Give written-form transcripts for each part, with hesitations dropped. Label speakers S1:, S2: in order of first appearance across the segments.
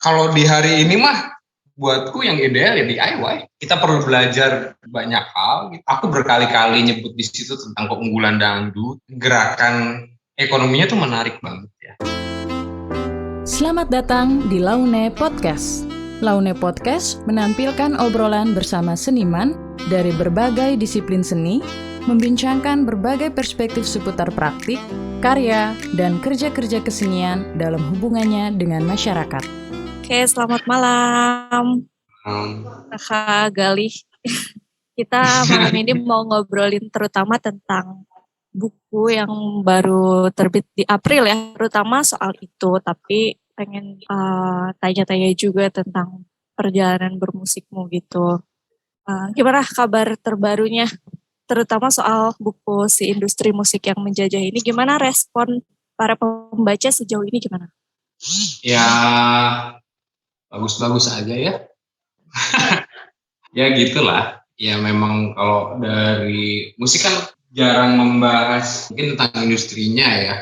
S1: Kalau di hari ini mah buatku yang ideal ya DIY. Kita perlu belajar banyak hal. Aku berkali-kali nyebut di situ tentang keunggulan dangdut. Gerakan ekonominya tuh menarik banget ya.
S2: Selamat datang di Laune Podcast. Laune Podcast menampilkan obrolan bersama seniman dari berbagai disiplin seni, membincangkan berbagai perspektif seputar praktik, karya, dan kerja-kerja kesenian dalam hubungannya dengan masyarakat.
S3: Oke, selamat malam, Kakak Galih. Kita malam ini mau ngobrolin terutama tentang buku yang baru terbit di April ya, terutama soal itu. Tapi pengen tanya-tanya juga tentang perjalanan bermusikmu gitu. Gimana kabar terbarunya, terutama soal buku Si Industri Musik yang Menjajah ini? Gimana respon para pembaca sejauh ini gimana?
S1: Ya, bagus-bagus aja ya. Ya gitulah. Ya memang kalau dari musik kan jarang membahas mungkin tentang industrinya ya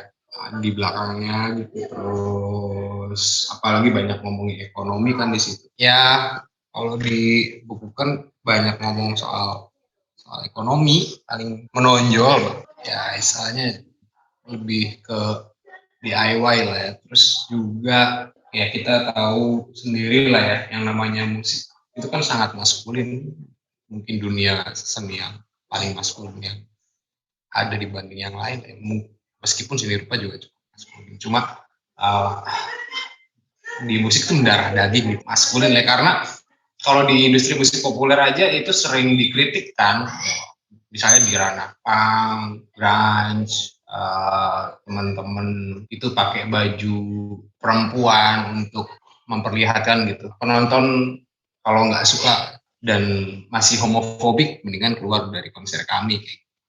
S1: di belakangnya gitu. Terus apalagi banyak ngomongin ekonomi kan di situ. Ya kalau di buku kan banyak ngomong soal ekonomi paling menonjol ya, istilahnya lebih ke DIY lah ya. Terus juga ya kita tahu sendiri lah ya, yang namanya musik itu kan sangat maskulin, mungkin dunia seni yang paling maskulin yang ada dibanding yang lain ya. Meskipun seni rupa juga cukup maskulin, cuma di musik itu mendarah daging gitu, maskulin ya. Karena kalau di industri musik populer aja itu sering dikritik kan, misalnya di ranah punk, grunge, teman-teman itu pakai baju perempuan untuk memperlihatkan gitu. Penonton kalau nggak suka dan masih homofobik, mendingan keluar dari konser kami.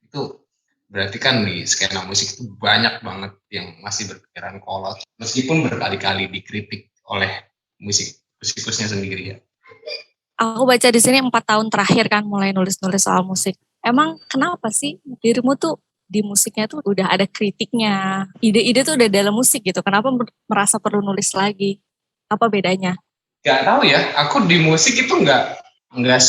S1: Itu berarti kan di skena musik itu banyak banget yang masih berpikiran kolot, meskipun berkali-kali dikritik oleh musikusnya sendiri ya.
S3: Aku baca di sini 4 tahun terakhir kan mulai nulis-nulis soal musik. Emang kenapa sih dirimu tuh di musiknya tuh udah ada kritiknya, ide-ide tuh udah dalam musik gitu, kenapa merasa perlu nulis lagi? Apa bedanya?
S1: Gak tahu ya, aku di musik itu nggak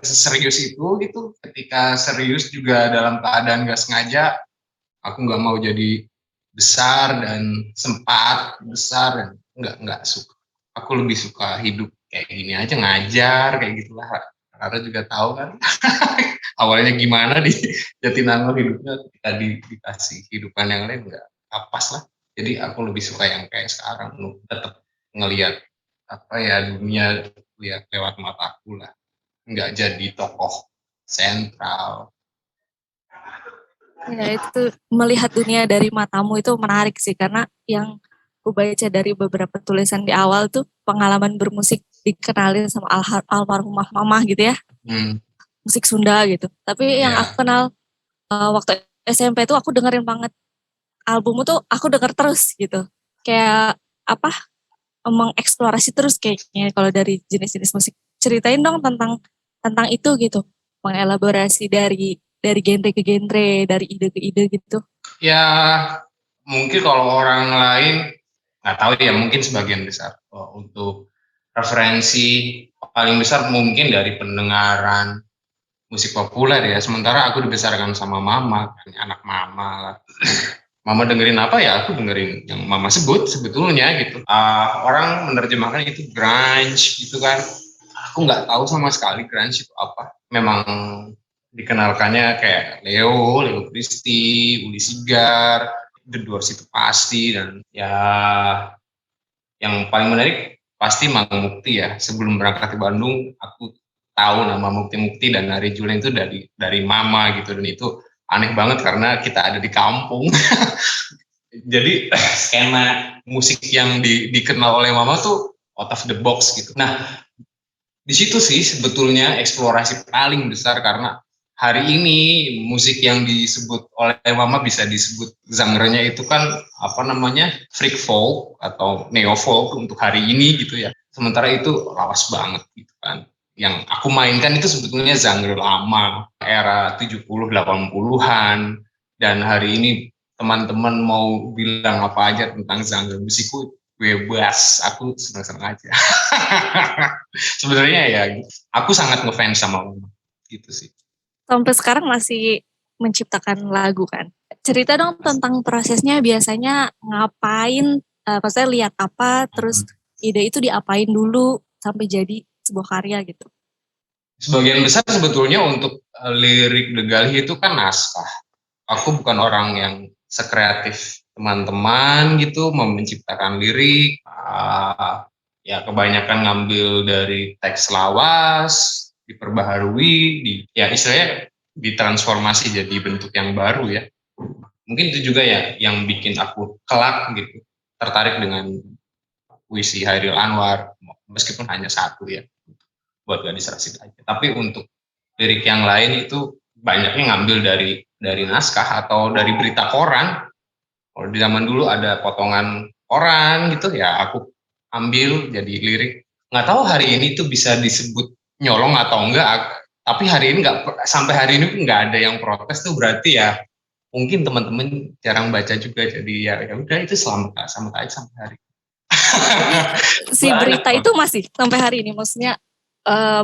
S1: serius itu gitu. Ketika serius juga dalam keadaan nggak sengaja, aku nggak mau jadi besar dan sempat besar dan nggak suka. Aku lebih suka hidup kayak gini aja, ngajar kayak gitulah. Karena juga tahu kan awalnya gimana di Jatinangor hidupnya, ketika dikasih kehidupan yang lain nggak pas lah. Jadi aku lebih suka yang kayak sekarang, tetap ngelihat apa ya dunia lihat lewat mataku lah, nggak jadi tokoh sentral.
S3: Ya itu melihat dunia dari matamu itu menarik sih, karena yang aku baca dari beberapa tulisan di awal tuh pengalaman bermusik dikenalin sama almarhumah mama gitu ya, musik Sunda gitu. Tapi yang aku kenal waktu SMP tuh aku dengerin banget albummu tuh, aku denger terus gitu. Kayak apa? Mengeksplorasi terus kayaknya kalau dari jenis-jenis musik. Ceritain dong tentang itu gitu. Mengelaborasi dari genre ke genre, dari ide ke ide gitu.
S1: Ya mungkin kalau orang lain nggak tahu ya, mungkin sebagian besar untuk referensi paling besar mungkin dari pendengaran musik populer ya. Sementara aku dibesarkan sama mama, anak mama lah. Mama dengerin apa ya aku dengerin yang mama sebut sebetulnya gitu. Orang menerjemahkan itu grunge gitu kan. Aku nggak tahu sama sekali grunge itu apa. Memang dikenalkannya kayak Leo Christie, Uli Sigar, The Doors itu pasti, dan ya yang paling menarik pasti Mang Mukti ya. Sebelum berangkat ke Bandung aku tahu nama Mukti dan Ari Julian itu dari mama gitu, dan itu aneh banget karena kita ada di kampung. Jadi skena musik yang dikenal oleh mama tuh out of the box gitu. Nah, di situ sih sebetulnya eksplorasi paling besar, karena hari ini musik yang disebut oleh mama bisa disebut genre-nya itu kan apa namanya, freak folk atau neo folk untuk hari ini gitu ya. Sementara itu lawas banget gitu kan. Yang aku mainkan itu sebetulnya genre lama, era 70-80-an, dan hari ini teman-teman mau bilang apa aja tentang genre musikku, bebas, aku senang-senang aja. Sebenarnya ya, aku sangat ngefans sama Mama, gitu sih.
S3: Sampai sekarang masih menciptakan lagu kan? Cerita dong tentang prosesnya, biasanya ngapain, maksudnya lihat apa, terus ide itu diapain dulu sampai jadi sebuah karya gitu.
S1: Sebagian besar sebetulnya untuk lirik The Galih itu kan naskah. Aku bukan orang yang sekreatif teman-teman gitu menciptakan lirik. Ya kebanyakan ngambil dari teks lawas, diperbaharui, ya istilahnya ditransformasi jadi bentuk yang baru ya. Mungkin itu juga ya yang bikin aku kelak gitu, tertarik dengan puisi Hairil Anwar, meskipun hanya satu ya, buat Gadis Rasik aja. Tapi untuk lirik yang lain itu banyaknya ngambil dari naskah atau dari berita koran. Kalau di zaman dulu ada potongan koran gitu ya, aku ambil jadi lirik. Nggak tahu hari ini tuh bisa disebut nyolong atau enggak, tapi hari ini nggak, sampai hari ini nggak ada yang protes, tuh berarti ya mungkin teman-teman jarang baca juga, jadi ya udah itu selamat aja sampai hari.
S3: Si berita itu masih sampai hari ini, maksudnya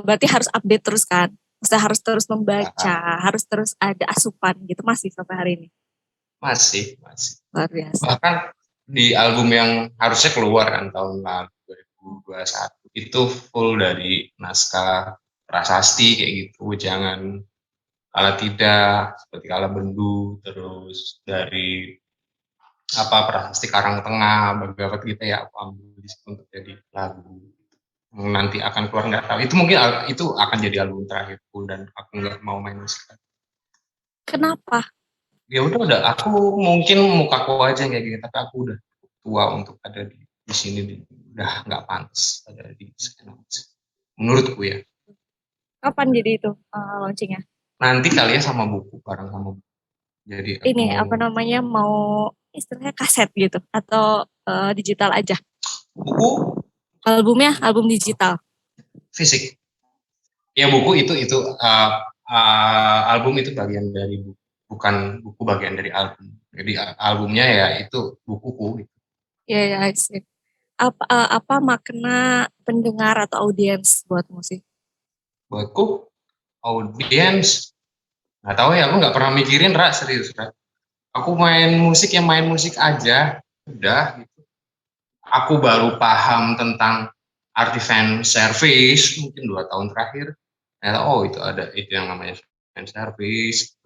S3: berarti harus update terus kan? Maksudnya harus terus membaca, harus terus ada asupan gitu, masih sampai hari ini?
S1: Masih.
S3: Luar biasa.
S1: Bahkan di album yang harusnya keluar kan tahun lalu 2021 itu full dari naskah prasasti kayak gitu, jangan kala tidak, seperti kala bendu, terus dari prasasti Karang Tengah, Bhagavad Gita ya aku ambil untuk jadi lagu. Nanti akan keluar nggak tahu. Itu mungkin itu akan jadi album terakhirku dan aku nggak mau main musik.
S3: Kenapa?
S1: Ya udah aku mungkin mukaku aja kayak gini, tapi aku udah tua untuk ada di sini, udah nggak pantas ada di skena musik menurutku ya.
S3: Kapan jadi itu launchingnya?
S1: Nanti kali ya sama buku, bareng sama buku. Jadi
S3: ini mau istilahnya kaset gitu atau digital aja?
S1: Buku
S3: Album digital.
S1: Fisik. Ya buku itu album itu bagian dari buku, bukan buku bagian dari album. Jadi albumnya ya itu bukuku.
S3: Ya, sih. Apa makna pendengar atau audiens buat musik?
S1: Buatku audiens nggak tahu ya, aku nggak pernah mikirin serius. Aku main musik aja udah gitu. Aku baru paham tentang arti fan service mungkin 2 tahun terakhir. Ternyata itu ada itu yang namanya fan service,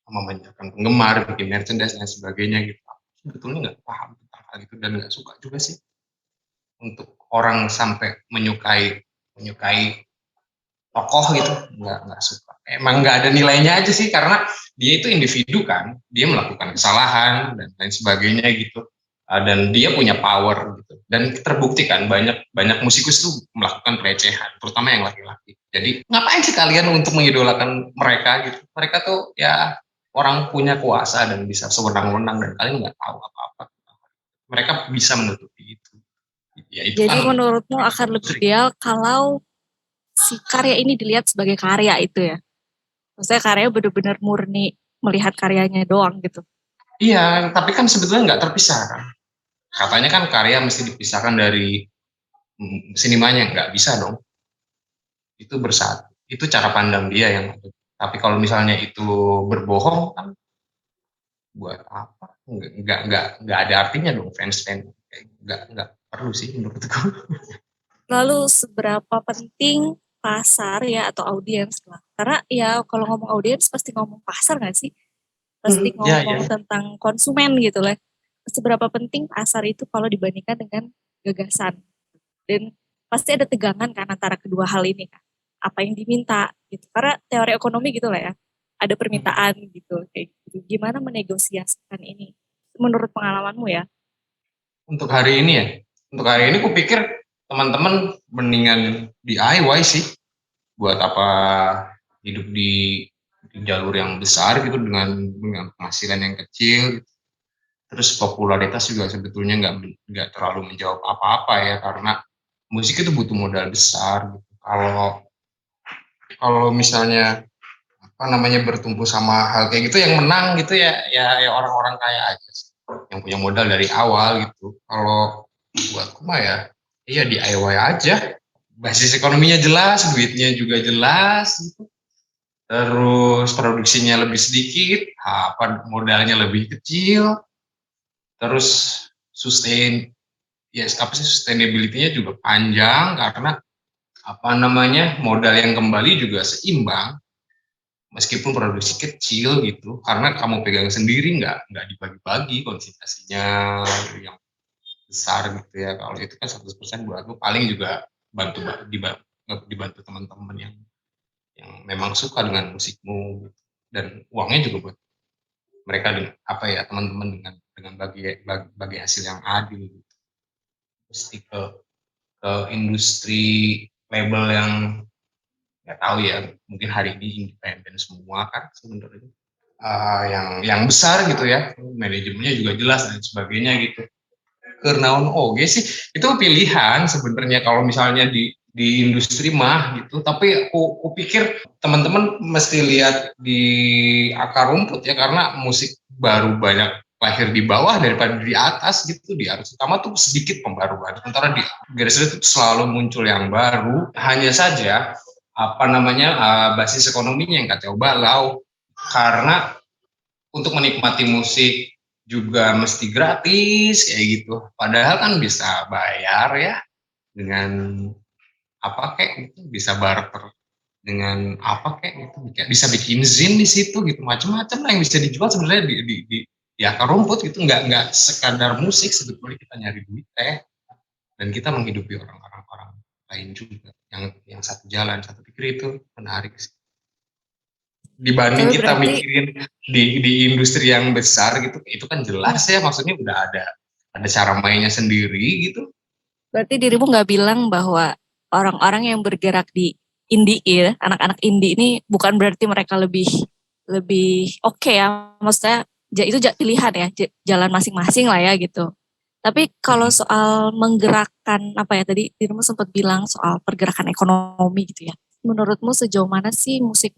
S1: memanjakan penggemar, bikin merchandise dan sebagainya gitu. Aku sebetulnya nggak paham tentang hal itu dan nggak suka juga sih untuk orang sampai menyukai tokoh gitu, nggak suka. Emang nggak ada nilainya aja sih, karena dia itu individu kan, dia melakukan kesalahan dan lain sebagainya gitu, dan dia punya power gitu, dan terbukti kan banyak musikus tuh melakukan pelecehan, terutama yang laki-laki. Jadi ngapain sih kalian untuk mengidolakan mereka gitu? Mereka tuh ya orang punya kuasa dan bisa sewenang-wenang, dan kalian nggak tahu apa-apa. Mereka bisa menutupi itu. Ya, itu
S3: jadi
S1: kan
S3: menurutmu akan lebih ideal kalau si karya ini dilihat sebagai karya itu ya? Maksudnya karya benar-benar murni melihat karyanya doang gitu?
S1: Iya, tapi kan sebetulnya nggak terpisah kan. Katanya kan karya mesti dipisahkan dari sinimanya, nggak bisa dong. Itu bersatu. Itu cara pandang dia yang ada. Tapi kalau misalnya itu berbohong kan buat apa? Nggak ada artinya dong fans. Nggak perlu sih menurutku.
S3: Lalu seberapa penting pasar ya atau audiens lah? Karena ya kalau ngomong audiens pasti ngomong pasar nggak sih? Pasti ngomong tentang konsumen gitu lah. Seberapa penting pasar itu kalau dibandingkan dengan gagasan? Dan pasti ada tegangan kan antara kedua hal ini kan. Apa yang diminta gitu. Karena teori ekonomi gitu lah ya. Ada permintaan gitu. Kayak gitu. Gimana menegosiasikan ini? Menurut pengalamanmu ya?
S1: Untuk hari ini kupikir teman-teman mendingan DIY sih. Buat apa hidup di jalur yang besar gitu dengan penghasilan yang kecil gitu. Terus popularitas juga sebetulnya nggak terlalu menjawab apa-apa ya, karena musik itu butuh modal besar gitu. Kalau misalnya bertumpu sama hal kayak gitu, yang menang gitu ya orang-orang kaya aja. yang punya modal dari awal gitu. Kalau buatku mah ya, iya DIY aja. Basis ekonominya jelas, duitnya juga jelas gitu. Terus produksinya lebih sedikit, modalnya lebih kecil, terus sustainability-nya juga panjang karena modal yang kembali juga seimbang meskipun produksi kecil gitu karena kamu pegang sendiri nggak dibagi-bagi konsentrasinya yang besar gitu ya. Kalau itu kan 100% buatku paling juga dibantu teman-teman yang memang suka dengan musikmu gitu. Dan uangnya juga buat mereka teman-teman dengan bagi hasil yang adil gitu. Mesti ke industri label yang nggak tahu ya, mungkin hari ini independen semua kan sebenarnya, yang besar gitu ya, manajemennya juga jelas dan sebagainya gitu. Kenaon oge sih itu pilihan sebenarnya kalau misalnya di industri mah gitu, tapi aku pikir teman-teman mesti lihat di akar rumput ya, karena musik baru banyak lahir di bawah daripada di atas gitu. Di arus utama tuh sedikit pembaruan, sementara di garis itu selalu muncul yang baru. Hanya saja basis ekonominya yang kacau balau, karena untuk menikmati musik juga mesti gratis kayak gitu. Padahal kan bisa bayar ya dengan apa kayak gitu, bisa barter dengan apa kayak gitu, bisa bikin zin di situ gitu, macam-macam lah yang bisa dijual sebenarnya di akar rumput gitu. Nggak sekadar musik sebetulnya kita nyari duit dan kita menghidupi orang lain juga yang satu jalan. Satu pikir itu menarik sih dibanding
S3: Tapi
S1: kita
S3: berarti
S1: mikirin di industri yang besar gitu. Itu kan jelas ya, maksudnya udah ada cara mainnya sendiri gitu.
S3: berarti dirimu nggak bilang bahwa orang-orang yang bergerak di indie ya, anak-anak indie ini bukan berarti mereka lebih lebih oke ya, maksudnya itu pilihan ya, jalan masing-masing lah ya gitu. Tapi kalau soal menggerakkan apa ya, tadi dirimu sempat bilang soal pergerakan ekonomi gitu ya. Menurutmu sejauh mana sih musik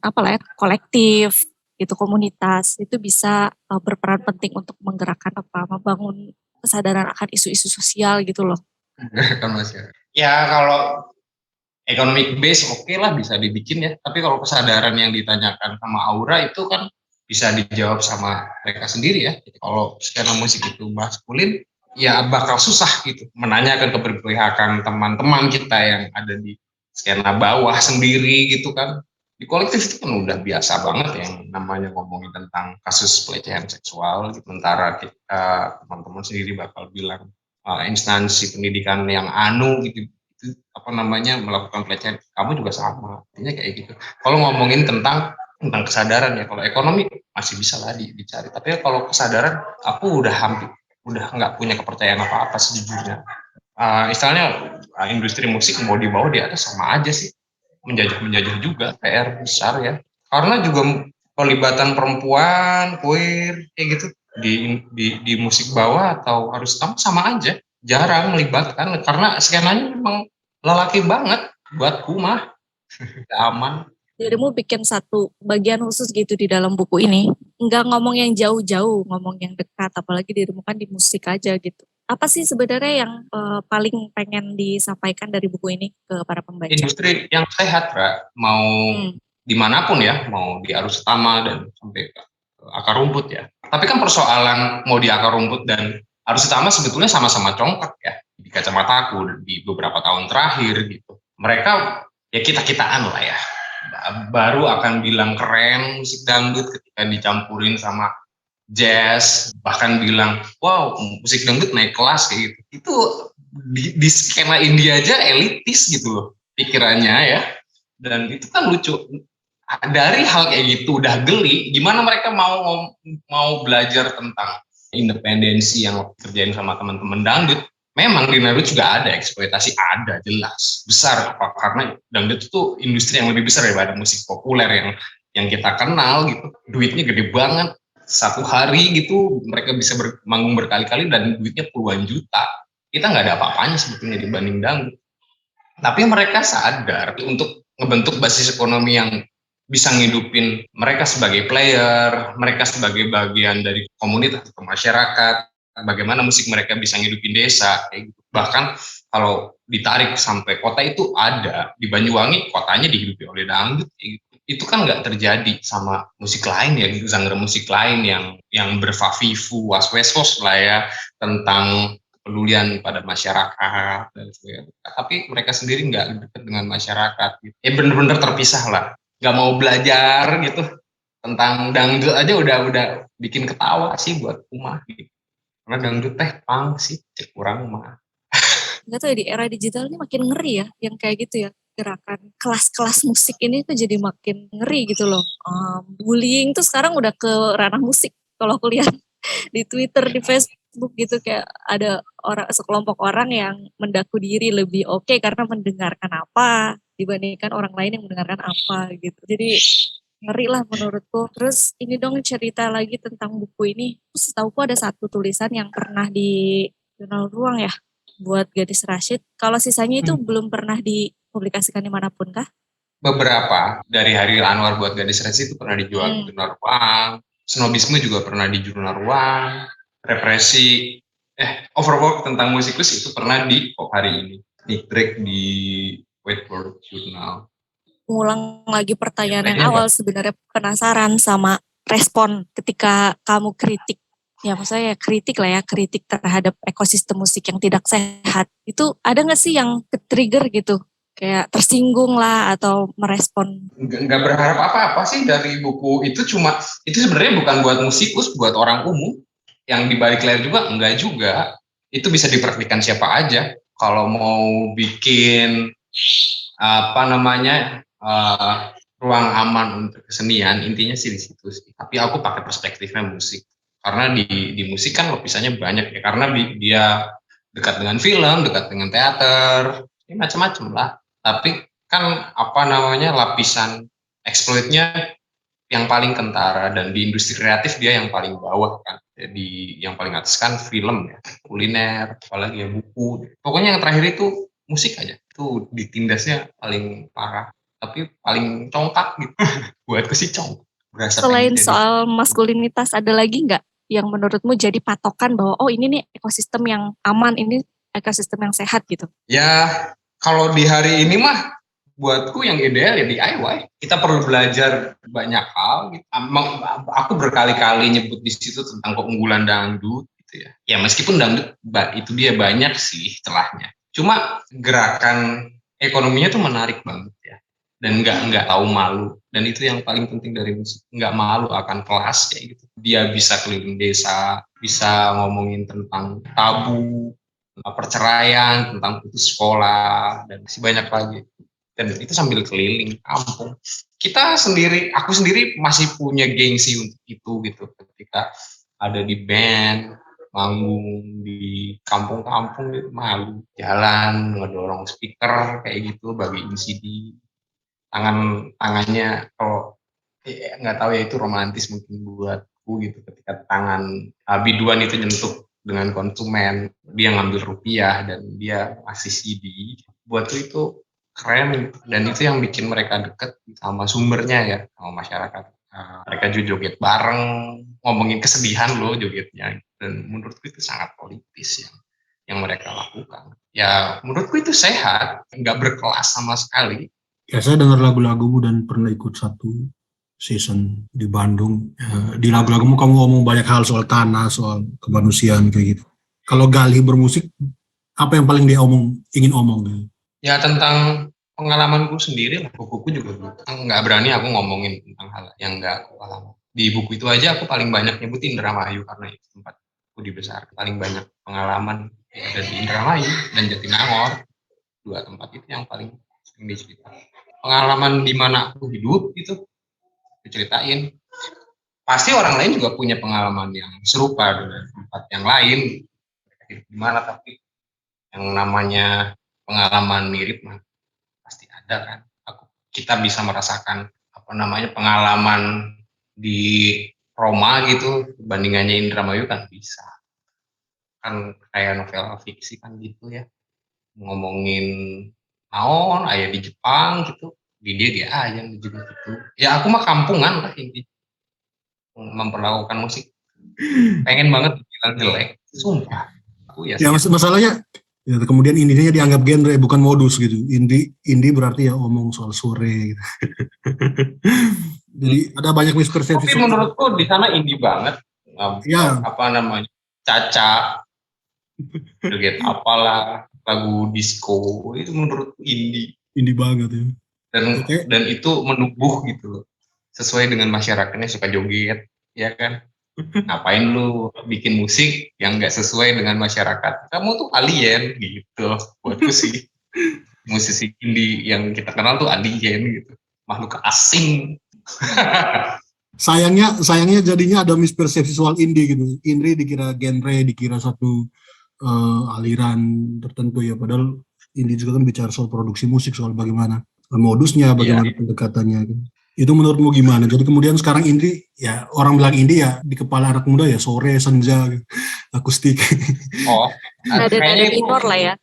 S3: kolektif gitu, komunitas itu bisa berperan penting untuk menggerakkan membangun kesadaran akan isu-isu sosial gitu loh.
S1: Kan Mas ya kalau economic base oke lah bisa dibikin ya, tapi kalau kesadaran yang ditanyakan sama Aura itu kan bisa dijawab sama mereka sendiri ya. Kalau skena musik itu maskulin ya bakal susah gitu menanyakan keberpihakan teman-teman kita yang ada di skena bawah sendiri gitu kan. Di kolektif itu kan udah biasa banget yang namanya ngomongin tentang kasus pelecehan seksual, sementara kita teman-teman sendiri bakal bilang instansi pendidikan yang gitu itu melakukan pelecehan, kamu juga sama, artinya kayak gitu. Kalau ngomongin tentang kesadaran ya, kalau ekonomi masih bisa lah dicari, tapi kalau kesadaran aku udah nggak punya kepercayaan apa-apa sejujurnya. Istilahnya industri musik mau dibawa di atas sama aja sih, menjajah juga PR besar ya, karena juga pelibatan perempuan, queer kayak gitu di musik bawah atau harus sama aja, jarang melibatkan karena skenanya memang lelaki banget. Buatku mah aman.
S3: Dirimu bikin satu bagian khusus gitu di dalam buku ini, nggak ngomong yang jauh-jauh, ngomong yang dekat, apalagi dirimu kan di musik aja gitu. Apa sih sebenarnya yang paling pengen disampaikan dari buku ini ke para pembaca?
S1: Industri yang sehat, Ra. Mau dimanapun ya, mau di arus utama dan sampai ke akar rumput ya. Tapi kan persoalan mau di akar rumput dan arus utama sebetulnya sama-sama congkak ya di kacamataku di beberapa tahun terakhir gitu. Mereka ya kita-kitaan lah ya, baru akan bilang keren musik dangdut ketika dicampurin sama jazz, bahkan bilang wow musik dangdut naik kelas kayak gitu. Itu di skena India aja elitis gitu loh pikirannya ya, dan itu kan lucu. Dari hal kayak gitu udah geli, gimana mereka mau belajar tentang independensi yang kerjain sama teman-teman dangdut. Memang di dangdut juga ada eksploitasi, ada jelas besar, karena dangdut itu industri yang lebih besar daripada musik populer yang kita kenal gitu. Duitnya gede banget, satu hari gitu mereka bisa manggung berkali-kali dan duitnya puluhan juta. Kita nggak ada apa-apanya sebetulnya dibanding dangdut, tapi mereka sadar untuk ngebentuk basis ekonomi yang bisa ngidupin mereka sebagai player, mereka sebagai bagian dari komunitas atau masyarakat. bagaimana musik mereka bisa ngidupin desa kayak gitu. Bahkan kalau ditarik sampai kota itu ada di Banyuwangi, kotanya dihidupi oleh dangdut kayak gitu. Itu kan nggak terjadi sama musik lain ya, genre musik lain yang berfavifu was-wesos lah ya tentang kepedulian pada masyarakat dan sebagainya. Tapi mereka sendiri nggak dekat dengan masyarakat gitu. Ya bener-bener terpisah lah, nggak mau belajar gitu tentang dangdut aja udah bikin ketawa sih buat Umah gitu. Karena dangdut teh pang sih cek kurang mah.
S3: Nggak tahu ya, di era digital ini makin ngeri ya yang kayak gitu ya, gerakan kelas-kelas musik ini tuh jadi makin ngeri gitu loh. Bullying tuh sekarang udah ke ranah musik kalau aku lihat di Twitter, di Facebook gitu, kayak ada sekelompok orang yang mendaku diri lebih oke karena mendengarkan apa dibandingkan orang lain yang mendengarkan apa gitu. Jadi ngeri lah menurutku. Terus ini dong cerita lagi tentang buku ini. Setahuku ada satu tulisan yang pernah di Jurnal Ruang ya, buat Gadis Rashid. Kalau sisanya itu belum pernah dipublikasikan dimanapun kah?
S1: Beberapa dari Hairil Anwar buat Gadis Rashid itu pernah dijual di Jurnal Ruang. Snobisme juga pernah di Jurnal Ruang. Represi, overwork tentang musikus itu pernah di Hari Ini. Nick Drake di Whitworth Journal.
S3: Ngulang lagi pertanyaan yang awal, sebenarnya penasaran sama respon ketika kamu kritik. Ya maksudnya ya kritik lah ya, kritik terhadap ekosistem musik yang tidak sehat. Itu ada gak sih yang ke-trigger gitu? Kayak tersinggung lah atau merespon?
S1: Nggak berharap apa-apa sih dari buku itu, cuma itu sebenarnya bukan buat musikus, buat orang umum. Yang di balik layar juga enggak juga. Itu bisa diperhatikan siapa aja. Kalau mau bikin ruang aman untuk kesenian, intinya sih di situ sih. Tapi aku pakai perspektifnya musik. Karena di musik kan lapisannya banyak ya. Karena dia dekat dengan film, dekat dengan teater, ya macam-macam lah. Tapi kan lapisan exploitnya yang paling kentara, dan di industri kreatif dia yang paling bawah kan. Jadi yang paling atas kan film ya, kuliner, apalagi ya buku. Pokoknya yang terakhir itu musik aja. Itu ditindasnya paling parah, tapi paling congkak gitu. Buatku sih congkak.
S3: Selain soal maskulinitas, ada lagi nggak yang menurutmu jadi patokan bahwa oh ini nih ekosistem yang aman, ini ekosistem yang sehat gitu?
S1: Ya kalau di hari ini mah buatku yang ideal ya DIY. Kita perlu belajar banyak hal. Aku berkali-kali nyebut di situ tentang keunggulan dangdut gitu ya. Ya meskipun dangdut itu dia banyak sih celahnya. Cuma gerakan ekonominya tuh menarik banget ya. Dan nggak tahu malu. Dan itu yang paling penting dari musik. Nggak malu akan kelas kayak gitu. Dia bisa keliling desa, bisa ngomongin tentang tabu, tentang perceraian, tentang putus sekolah, dan masih banyak lagi. Dan itu sambil keliling kampung. Aku sendiri masih punya gengsi untuk itu gitu. Ketika ada di band, manggung di kampung-kampung, malu. Jalan, ngedorong speaker kayak gitu, bagiin CD. Tangannya kalau nggak tahu ya, itu romantis mungkin buatku gitu. Ketika tangan biduan itu nyentuh dengan konsumen, dia ngambil rupiah dan dia ngasih CD. Buatku itu keren, dan itu yang bikin mereka deket sama sumbernya ya, sama masyarakat. Mereka juga joget bareng, ngomongin kesedihan loh jogetnya, dan menurutku itu sangat politis yang mereka lakukan. Ya menurutku itu sehat, nggak berkelas sama sekali.
S4: Ya saya dengar lagu-lagumu dan pernah ikut satu season di Bandung. Di lagu-lagumu kamu ngomong banyak hal soal tanah, soal kemanusiaan kayak gitu. Kalau Galih bermusik, apa yang paling dia ingin omong gitu?
S1: Ya tentang pengalamanku sendiri lah, bukuku juga gitu. Nggak berani aku ngomongin tentang hal yang nggak aku alami. Di buku itu aja aku paling banyak nyebutin Indramayu, karena itu tempat aku dibesar. Paling banyak pengalaman ya ada di Indramayu dan Jatinangor. Dua tempat itu yang paling sering diceritakan. Pengalaman di mana aku hidup itu diceritain. Pasti orang lain juga punya pengalaman yang serupa dengan tempat yang lain. Di mana, tapi yang namanya pengalaman mirip mah pasti ada kan. Kita bisa merasakan pengalaman di Roma gitu, bandingannya Indramayu kan bisa. Kan kayak novel fiksi kan gitu ya. Ngomongin naon aya di Jepang gitu, di dia aja juga gitu. Ya aku mah kampungan lah intinya. Memperlakukan musik. Pengen banget bilang jelek, sumpah. Aku ya
S4: masalahnya ya, kemudian indinya dianggap genre bukan modus gitu. Indie berarti ya omong soal sore gitu. Jadi ada banyak mispersepsi.
S1: Tapi menurutku di sana indie banget.
S4: Ya.
S1: Apa namanya? Caca, joget apalah, lagu disco itu menurutku indie
S4: banget ya.
S1: dan itu menubuh gitu loh, sesuai dengan masyarakatnya suka joget, ya kan? Ngapain lu bikin musik yang nggak sesuai dengan masyarakat? Kamu tuh alien gitu, buatku sih. Musisi indie yang kita kenal tuh alien gitu, makhluk asing.
S4: sayangnya jadinya ada mispersepsi soal indie gitu. Indie dikira genre, dikira satu aliran tertentu ya, padahal indie juga kan bicara soal produksi musik, soal bagaimana modusnya, bagaimana pendekatannya gitu. Itu menurutmu gimana? Jadi kemudian sekarang indie, ya orang bilang indie ya di kepala anak muda ya sore, senja, gitu, akustik.
S3: Oh, ada minor lah ya.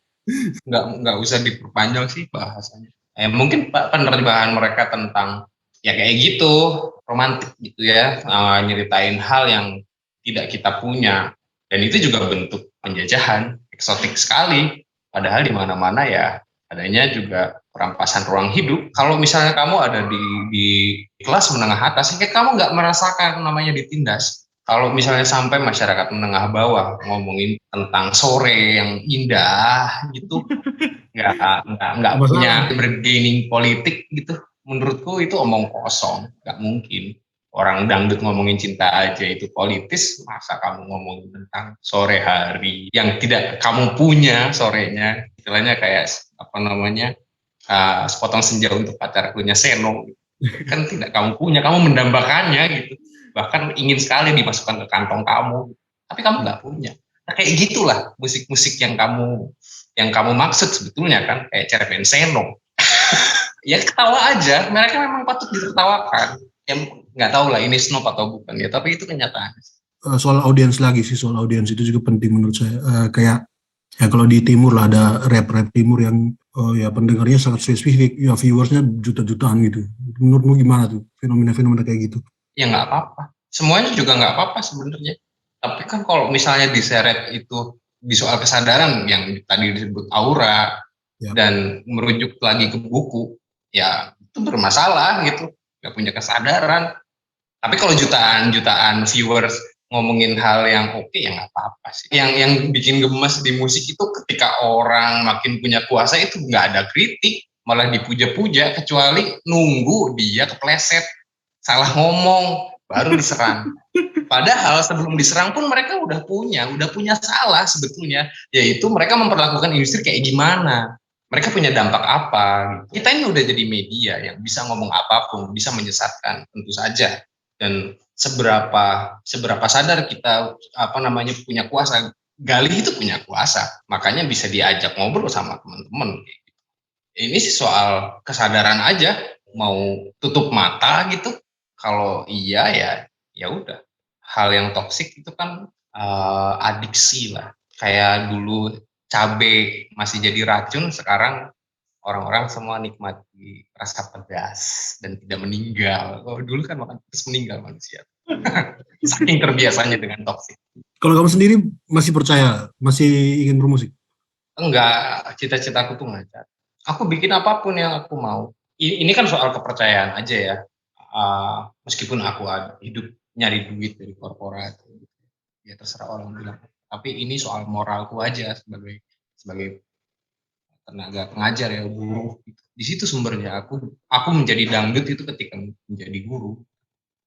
S1: Nggak usah diperpanjang sih bahasanya. Mungkin penerjemahan mereka tentang ya kayak gitu, romantis gitu ya, nyeritain hal yang tidak kita punya. Dan itu juga bentuk penjajahan, eksotik sekali. Padahal di mana-mana ya adanya juga perampasan ruang hidup. Kalau misalnya kamu ada di kelas menengah atas, ya kamu nggak merasakan namanya ditindas. Kalau misalnya sampai masyarakat menengah bawah ngomongin tentang sore yang indah gitu, nggak punya bergaining politik gitu, menurutku itu omong kosong, nggak mungkin. Orang dangdut ngomongin cinta aja itu politis, masa kamu ngomongin tentang sore hari yang tidak kamu punya sorenya, istilahnya kayak apa namanya, sepotong senja untuk pacarkunya Seno, kan tidak kamu punya, kamu mendambakannya gitu, bahkan ingin sekali dimasukkan ke kantong kamu, tapi kamu nggak punya. Nah, kayak gitulah musik-musik yang kamu maksud sebetulnya kan, kayak Cerpen Seno. Ya ketawa aja, mereka memang patut ditertawakan. Yang nggak tahu lah ini snob atau bukan ya, tapi itu kenyataan.
S4: Soal audiens lagi sih, soal audiens itu juga penting menurut saya. Kayak ya kalau di timur lah ada rap timur yang ya pendengarnya sangat spesifik, ya viewersnya juta-jutaan gitu. Menurutmu gimana tuh fenomena-fenomena kayak gitu?
S1: Ya nggak apa-apa, semuanya juga nggak apa-apa sebenarnya. Tapi kan kalau misalnya diseret itu di soal kesadaran yang tadi disebut aura ya, dan merujuk lagi ke buku, ya itu bermasalah gitu, nggak punya kesadaran. Tapi kalau jutaan viewers ngomongin hal yang oke, ya nggak apa-apa sih. Yang bikin gemes di musik itu ketika orang makin punya kuasa itu nggak ada kritik, malah dipuja-puja, kecuali nunggu dia kepleset, salah ngomong, baru diserang. Padahal sebelum diserang pun mereka udah punya salah sebetulnya, yaitu mereka memperlakukan industri kayak gimana. Mereka punya dampak apa? Kita ini udah jadi media yang bisa ngomong apapun, bisa menyesatkan, tentu saja. Dan seberapa sadar kita punya kuasa. Galih itu punya kuasa, makanya bisa diajak ngobrol sama teman-teman. Ini sih soal kesadaran aja, mau tutup mata gitu. Kalau iya ya udah. Hal yang toksik itu kan adiksi lah. Kayak dulu cabai masih jadi racun, sekarang orang-orang semua nikmati rasa pedas dan tidak meninggal. Oh, dulu kan makan terus meninggal manusia. Saking terbiasanya dengan toksik.
S4: Kalau kamu sendiri masih percaya, masih ingin bermusik?
S1: Enggak, cita-citaku tuh ngajar. Aku bikin apapun yang aku mau. Ini kan soal kepercayaan aja ya. Meskipun aku hidup nyari duit dari korporat, ya terserah orang bilang. Tapi ini soal moralku aja sebagai tenaga pengajar ya, guru. Di situ sumbernya. Aku menjadi dangdut itu ketika menjadi guru,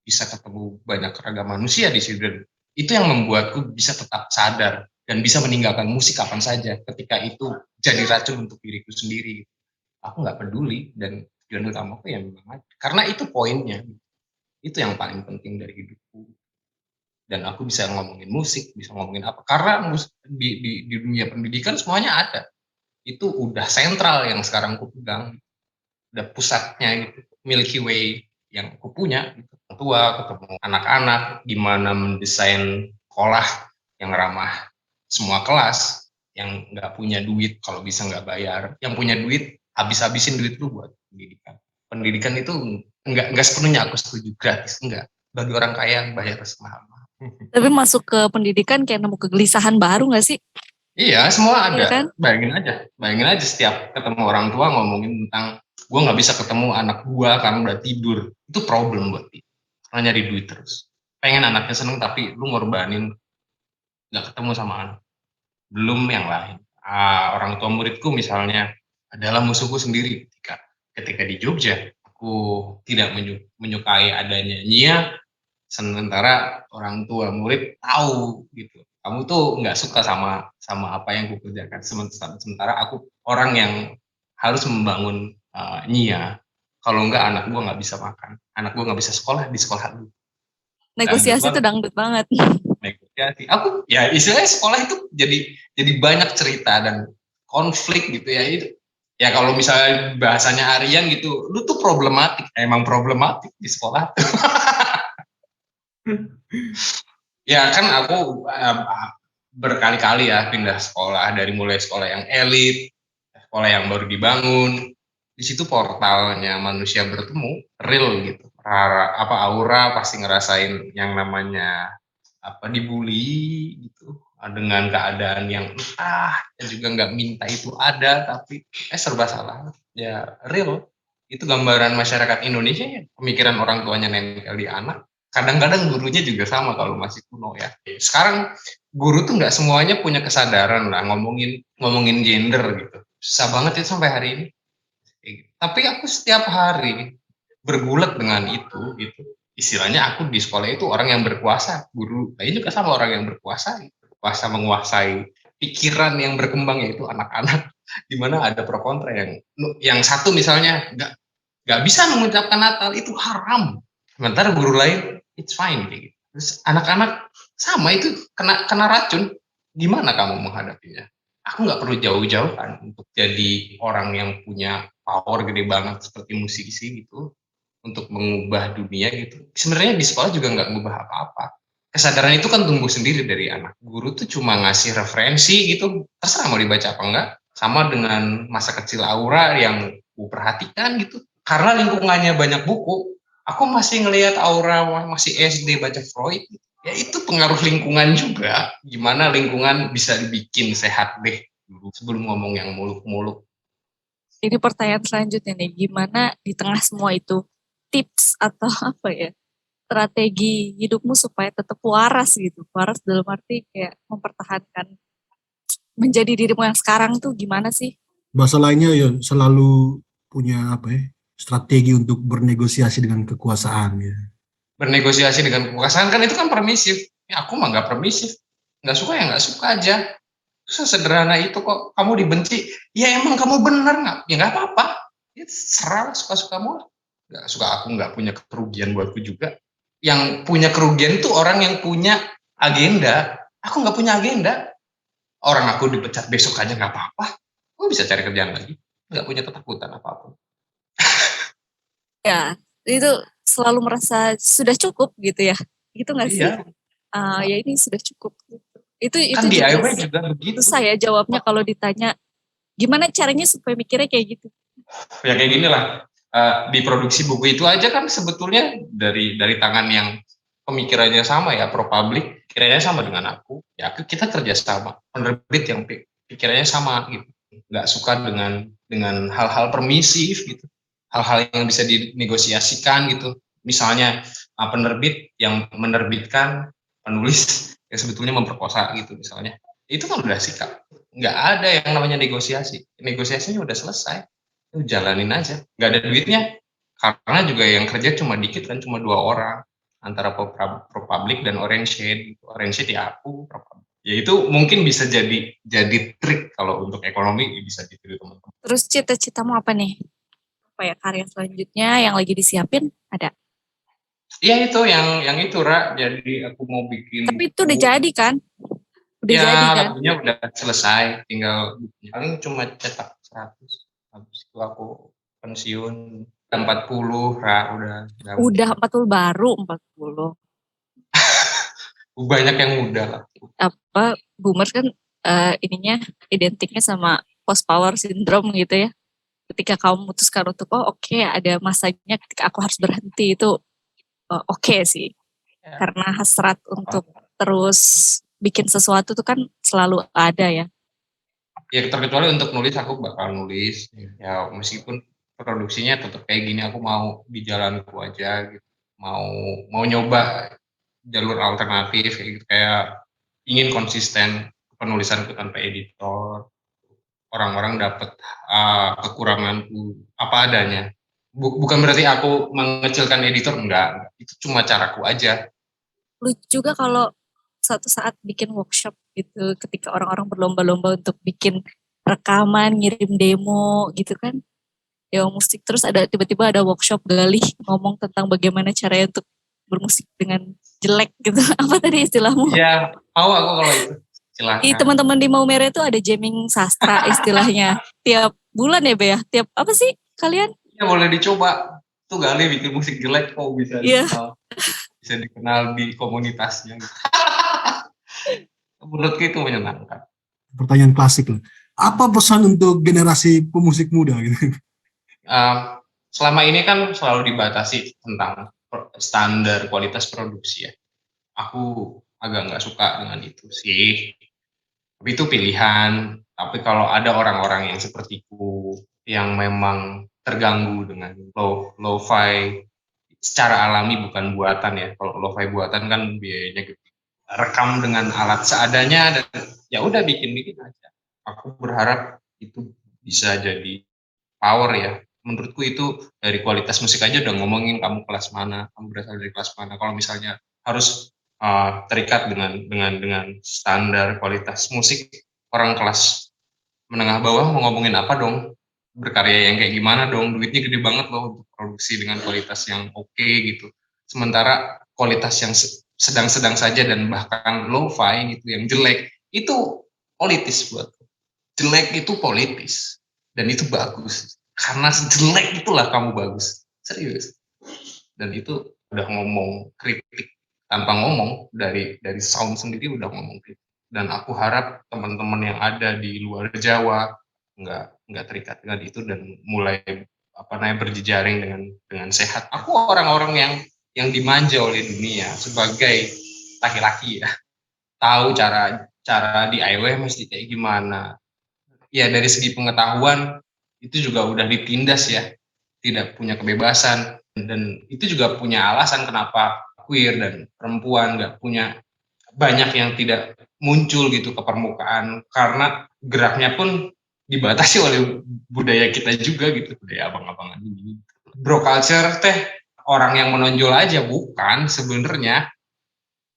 S1: bisa ketemu banyak ragam manusia di situ. Itu yang membuatku bisa tetap sadar dan bisa meninggalkan musik kapan saja ketika itu jadi racun untuk diriku sendiri. Aku nggak peduli, dan tujuan utamaku ya memang karena itu poinnya. Itu yang paling penting dari hidupku. Dan aku bisa ngomongin musik, bisa ngomongin apa, karena di dunia pendidikan semuanya ada. Itu udah sentral yang sekarang aku pegang, udah pusatnya gitu, Milky Way yang aku punya gitu. Tua ketemu anak-anak, gimana mendesain sekolah yang ramah semua kelas, yang nggak punya duit kalau bisa nggak bayar, yang punya duit habis-habisin duit lu buat pendidikan. Pendidikan itu nggak sepenuhnya aku setuju gratis, enggak. Bagi orang kaya bayar semahal.
S3: Tapi masuk ke pendidikan kayak nemu kegelisahan baru gak sih?
S1: Iya, semua ada.
S3: Iya kan?
S1: Bayangin aja setiap ketemu orang tua ngomongin tentang gue nggak bisa ketemu anak gue karena udah tidur. Itu problem buat dia. Karena nyari duit terus. Pengen anaknya seneng tapi lu ngorbanin nggak ketemu sama anak. Belum yang lain. Orang tua muridku misalnya adalah musuhku sendiri ketika di Jogja. Aku tidak menyukai adanya Nyia, sementara orang tua murid tahu gitu. Kamu tuh nggak suka sama apa yang aku kerjakan. Sementara aku orang yang harus membangun Nyia. Kalau enggak anak gue nggak bisa makan, anak gue nggak bisa sekolah di sekolah dulu.
S3: Negosiasi itu dangdut banget.
S1: Negosiasi. Aku ya istilahnya sekolah itu jadi banyak cerita dan konflik gitu ya itu. Ya kalau misalnya bahasanya Aryan gitu, lu tuh problematik, emang problematik di sekolah. Ya kan aku berkali-kali ya pindah sekolah dari mulai sekolah yang elit, sekolah yang baru dibangun. Di situ portalnya manusia bertemu real gitu. Aura pasti ngerasain yang namanya dibully gitu dengan keadaan yang entah dan juga nggak minta itu ada tapi serba salah ya real itu gambaran masyarakat Indonesia ya pemikiran orang tuanya nempel di anak kadang-kadang gurunya juga sama kalau masih kuno ya sekarang guru tuh nggak semuanya punya kesadaran lah ngomongin gender gitu susah banget itu sampai hari ini tapi aku setiap hari bergulat dengan itu gitu istilahnya aku di sekolah itu orang yang berkuasa guru lain juga sama orang yang berkuasa kuasa menguasai pikiran yang berkembang yaitu anak-anak di mana ada pro kontra yang satu misalnya nggak bisa mengucapkan Natal itu haram sementara guru lain it's fine kayak gitu terus anak-anak sama itu kena racun gimana kamu menghadapinya aku nggak perlu jauh-jauh kan untuk jadi orang yang punya power gede banget seperti musisi gitu untuk mengubah dunia gitu. Sebenarnya di sekolah juga nggak mengubah apa-apa. Kesadaran itu kan tumbuh sendiri dari anak. Guru tuh cuma ngasih referensi gitu, terserah mau dibaca apa enggak. Sama dengan masa kecil Aura yang aku perhatikan gitu. Karena lingkungannya banyak buku, aku masih ngelihat Aura masih SD baca Freud. Ya itu pengaruh lingkungan juga. Gimana lingkungan bisa dibikin sehat deh dulu sebelum ngomong yang muluk-muluk.
S3: Ini pertanyaan selanjutnya nih, gimana di tengah semua itu tips atau apa ya strategi hidupmu supaya tetap waras gitu, waras dalam arti kayak mempertahankan menjadi dirimu yang sekarang tuh gimana sih?
S4: Bahasa lainnya ya selalu punya strategi untuk bernegosiasi dengan kekuasaan ya.
S1: Bernegosiasi dengan kekuasaan kan itu kan permisif. Ya aku mah nggak permisif, nggak suka ya nggak suka aja. Sesederhana itu kok kamu dibenci, ya emang kamu bener nggak? Ya nggak apa-apa. Ya serah suka-sukamu. Nggak suka aku nggak punya kerugian buatku juga. Yang punya kerugian itu orang yang punya agenda. Aku nggak punya agenda. Orang aku dipecat besok aja nggak apa-apa. Aku bisa cari kerjaan lagi. Nggak punya ketakutan apapun.
S3: Ya, itu selalu merasa sudah cukup gitu ya. Gitu nggak sih?
S1: Iya.
S3: Ya ini sudah cukup. Itu
S1: Kan DIY
S3: juga
S1: juga begitu.
S3: saya jawabnya kalau ditanya gimana caranya supaya mikirnya kayak gitu.
S1: Ya kayak gini lah. Di produksi buku itu aja kan sebetulnya dari tangan yang pemikirannya sama ya pro public pikirannya sama dengan aku ya kita kerja sama penerbit yang pikirannya sama gitu nggak suka dengan hal-hal permisif gitu hal-hal yang bisa dinegosiasikan gitu misalnya penerbit yang menerbitkan penulis yang sebetulnya memperkosa gitu misalnya itu kan udah sikap nggak ada yang namanya negosiasinya udah selesai jalanin aja nggak ada duitnya karena juga yang kerja cuma dikit kan cuma 2 orang antara ProPublic dan Orange Shade ya aku ya itu mungkin bisa jadi trik kalau untuk ekonomi bisa ditiru teman-teman.
S3: Terus cita-citamu apa nih? Apa ya karya selanjutnya yang lagi disiapin ada?
S1: Iya itu yang itu Ra jadi aku mau bikin
S3: tapi itu udah jadi kan? Udah
S1: ya,
S3: jadi kan?
S1: lagunya udah selesai tinggal paling cuma cetak 100 habis itu aku pensiun 40 Ra
S3: udah 40 baru 40
S1: banyak yang muda lah
S3: apa boomers kan ininya identiknya sama post power syndrome gitu ya ketika kamu memutuskan untuk oke, ada masanya ketika aku harus berhenti itu oke sih Karena hasrat untuk terus bikin sesuatu tuh kan selalu ada ya.
S1: Ya terkecuali untuk nulis, aku bakal nulis. Ya meskipun produksinya tetap kayak gini, aku mau di jalanku aja gitu. Mau nyoba jalur alternatif kayak gitu, kayak ingin konsisten penulisanku tanpa editor. Orang-orang dapat kekuranganku apa adanya. Bukan berarti aku mengecilkan editor, enggak. Itu cuma caraku aja.
S3: Lucu juga kalau suatu saat bikin workshop gitu, ketika orang-orang berlomba-lomba untuk bikin rekaman, ngirim demo gitu kan. Ya musik, terus ada tiba-tiba ada workshop Galih ngomong tentang bagaimana caranya untuk bermusik dengan jelek gitu. Apa tadi istilahmu?
S1: Iya, mau aku kalau itu. Silahkan.
S3: Teman-teman di Maumere itu ada jamming sastra istilahnya. Tiap bulan ya Be ya? Tiap apa sih kalian?
S1: Ya boleh dicoba. Tuh Galih bikin musik jelek kok bisa dikenal. Bisa dikenal di komunitasnya. Menurutku itu menyenangkan.
S4: Pertanyaan klasik lah. Apa pesan untuk generasi pemusik muda gitu?
S1: Selama ini kan selalu dibatasi tentang standar kualitas produksi ya. Aku agak nggak suka dengan itu sih. Tapi itu pilihan. Tapi kalau ada orang-orang yang sepertiku yang memang terganggu dengan lo-fi secara alami bukan buatan ya. Kalau lo-fi buatan kan biayanya gede. Rekam dengan alat seadanya dan ya udah bikin aja. Aku berharap itu bisa jadi power ya. Menurutku itu dari kualitas musik aja udah ngomongin kamu kelas mana, kamu berasal dari kelas mana. Kalau misalnya harus terikat dengan standar kualitas musik, orang kelas menengah bawah mau ngomongin apa dong? Berkarya yang kayak gimana dong? Duitnya gede banget loh untuk produksi dengan kualitas yang oke gitu. Sementara kualitas yang sedang-sedang saja dan bahkan lo-fi gitu yang jelek itu politis buatku. Jelek itu politis dan itu bagus. Karena jelek itulah kamu bagus. Serius. Dan itu udah ngomong kritik tanpa ngomong dari sound sendiri udah ngomong kritik. Dan aku harap teman-teman yang ada di luar Jawa nggak terikat dengan itu dan mulai berjejaring dengan sehat. Aku orang-orang yang dimanja oleh dunia sebagai laki-laki ya. Tahu cara DIY mesti kayak gimana. Ya dari segi pengetahuan itu juga udah ditindas ya, tidak punya kebebasan dan itu juga punya alasan kenapa queer dan perempuan nggak punya banyak yang tidak muncul gitu ke permukaan karena geraknya pun dibatasi oleh budaya kita juga gitu, budaya abang-abangan ini. Bro culture teh orang yang menonjol aja bukan sebenarnya.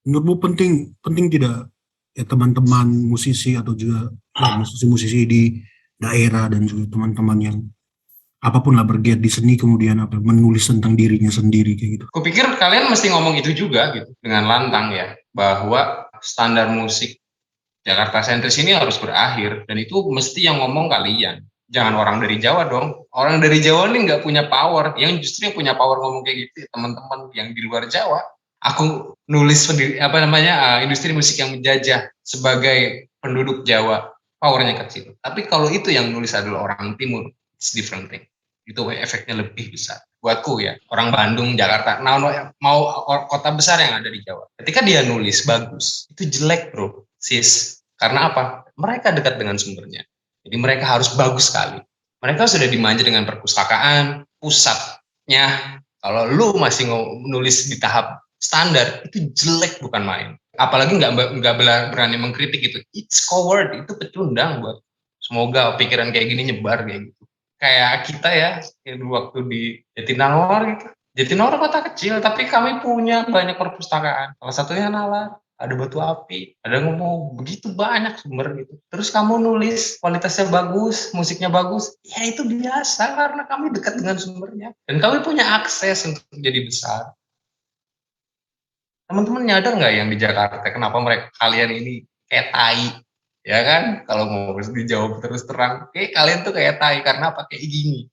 S4: Menurutmu penting tidak ya teman-teman musisi atau juga musisi-musisi di daerah dan juga teman-teman yang apapun lah bergiat di seni kemudian menulis tentang dirinya sendiri kayak gitu.
S1: Kupikir kalian mesti ngomong itu juga gitu dengan lantang ya, bahwa standar musik Jakarta sentris ini harus berakhir dan itu mesti yang ngomong kalian. Jangan orang dari Jawa dong. Orang dari Jawa ini nggak punya power. Yang justru yang punya power ngomong kayak gitu teman-teman yang di luar Jawa. Aku nulis industri musik yang menjajah sebagai penduduk Jawa, powernya kecil. Tapi kalau itu yang nulis adalah orang Timur, it's different thing. Itu efeknya lebih besar. Buatku ya, orang Bandung, Jakarta, mau kota besar yang ada di Jawa. Ketika dia nulis bagus, itu jelek bro, sis. Karena apa? Mereka dekat dengan sumbernya. Jadi mereka harus bagus sekali. Mereka sudah dimanja dengan perpustakaan, pusatnya. Kalau lu masih nulis di tahap standar, itu jelek bukan main. Apalagi nggak berani mengkritik itu. It's coward, itu pecundang buat. Semoga pikiran kayak gini nyebar kayak gitu. Kayak kita ya, waktu di Jatinangor gitu. Jatinangor kota kecil, tapi kami punya banyak perpustakaan. Salah satunya Nalar, ada Batu Api, ada ngomong begitu banyak sumber gitu. Terus kamu nulis kualitasnya bagus, musiknya bagus, ya itu biasa karena kami dekat dengan sumbernya. Dan kami punya akses untuk jadi besar. Teman-teman nyadar nggak yang di Jakarta, kenapa kalian ini kayak tai? Ya kan, kalau mau dijawab terus terang, kalian tuh kayak tai, karena apa? Kayak gini.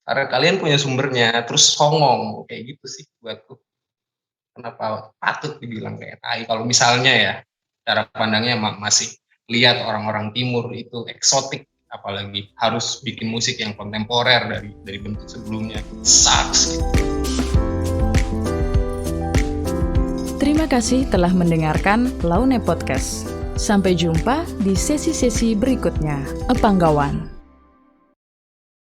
S1: Karena kalian punya sumbernya, terus songong, kayak gitu sih buatku. Kenapa patut dibilang kayak tai? Kalau misalnya ya, cara pandangnya masih lihat orang-orang timur itu eksotik, apalagi harus bikin musik yang kontemporer dari bentuk sebelumnya. Sucks gitu.
S2: Terima Terima kasih telah mendengarkan Laune Podcast. Sampai jumpa di sesi-sesi berikutnya. Epanggawan.